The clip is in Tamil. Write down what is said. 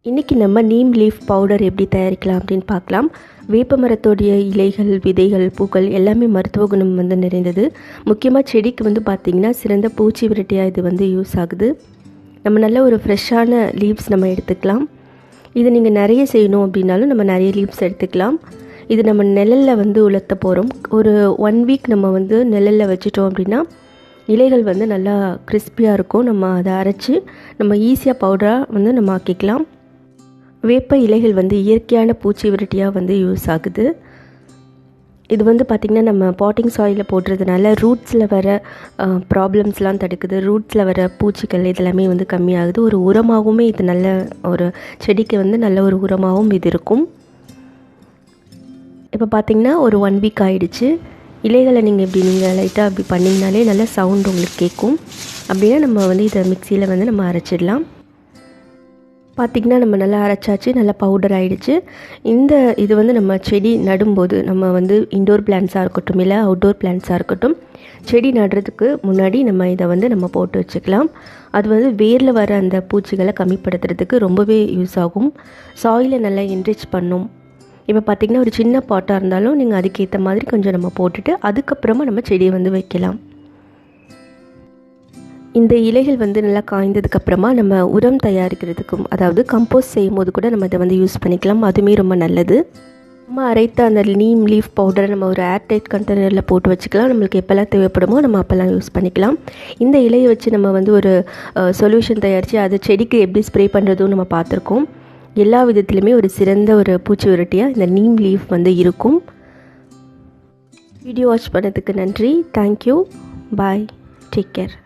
இன்றைக்கி நம்ம நீம் லீஃப் பவுடர் எப்படி தயாரிக்கலாம் அப்படின்னு பார்க்கலாம். வேப்ப மரத்தோடைய இலைகள், விதைகள், பூக்கள் எல்லாமே மருத்துவ குணம் நிறைந்தது. முக்கியமாக செடிக்கு பார்த்திங்கன்னா சிறந்த பூச்சி விரட்டியாக இது யூஸ் ஆகுது. நம்ம நல்ல ஒரு ஃப்ரெஷ்ஷான லீவ்ஸ் நம்ம எடுத்துக்கலாம். இது நீங்கள் நிறைய செய்யணும் அப்படின்னாலும் நம்ம நிறைய லீவ்ஸ் எடுத்துக்கலாம். இது நம்ம நிழலில் உலர்த்த போகிறோம். ஒரு 1 வீக் நம்ம நிழலில் வச்சுட்டோம் அப்படின்னா இலைகள் நல்லா கிறிஸ்பியாக இருக்கும். நம்ம அதை அரைச்சி நம்ம ஈஸியாக பவுடராக நம்ம ஆக்கிக்கலாம். வேப்ப இலைகள் இயற்கையான பூச்சி விரட்டியாக யூஸ் ஆகுது. இது பார்த்திங்கன்னா நம்ம பாட்டிங் சாயிலில் போடுறதுனால ரூட்ஸில் வர ப்ராப்ளம்ஸ்லாம் தடுக்குது. ரூட்ஸில் வர பூச்சிகள் இதெல்லாமே கம்மியாகுது. ஒரு உரமாகவும் இது நல்ல ஒரு செடிக்கு நல்ல ஒரு உரமாகவும் இது இருக்கும். இப்போ பார்த்திங்கன்னா ஒரு 1 வீக் ஆகிடுச்சு. இலைகளை நீங்கள் லைட்டாக அப்படி பண்ணிங்கனாலே நல்ல சவுண்ட் உங்களுக்கு கேட்கும். அப்படின்னா நம்ம இதை மிக்சியில் நம்ம அரைச்சிடலாம். பார்த்திங்கன்னா நம்ம நல்லா அரைச்சாச்சு, நல்லா பவுடர் ஆகிடுச்சு. இது நம்ம செடி நடும்போது நம்ம இன்டோர் பிளான்ட்ஸாக இருக்கட்டும் இல்லை அவுட்டோர் பிளான்ட்ஸாக இருக்கட்டும், செடி நடுறதுக்கு முன்னாடி நம்ம இதை நம்ம போட்டு வச்சுக்கலாம். அது வேரில் வர அந்த பூச்சிகளை கம்மிப்படுத்துறதுக்கு ரொம்பவே யூஸ் ஆகும். சாயிலை நல்லா என்ரிச் பண்ணும். இப்போ பார்த்திங்கன்னா ஒரு சின்ன பாட்டாக இருந்தாலும் நீங்கள் அதுக்கேற்ற மாதிரி கொஞ்சம் நம்ம போட்டுட்டு அதுக்கப்புறமா நம்ம செடியை வைக்கலாம். இந்த இலைகள் நல்லா காய்ந்ததுக்கப்புறமா நம்ம உரம் தயாரிக்கிறதுக்கும், அதாவது கம்போஸ்ட் செய்யும் போது கூட நம்ம இதை யூஸ் பண்ணிக்கலாம். அதுவுமே ரொம்ப நல்லது. நம்ம அரைத்த அந்த நீம் லீஃப் பவுடரை நம்ம ஒரு ஏர்டைட் கண்டெய்னரில் போட்டு வச்சுக்கலாம். நம்மளுக்கு எப்போல்லாம் தேவைப்படுமோ நம்ம அப்போல்லாம் யூஸ் பண்ணிக்கலாம். இந்த இலையை வச்சு நம்ம ஒரு சொல்யூஷன் தயாரித்து அதை செடிக்கு எப்படி ஸ்ப்ரே பண்ணுறதும் நம்ம பார்த்துருக்கோம். எல்லா விதத்துலையுமே ஒரு சிறந்த ஒரு பூச்சி விரட்டியாக இந்த நீம் லீஃப் இருக்கும். வீடியோ வாட்ச் பண்ணதுக்கு நன்றி. தேங்க்யூ. பாய். Take care.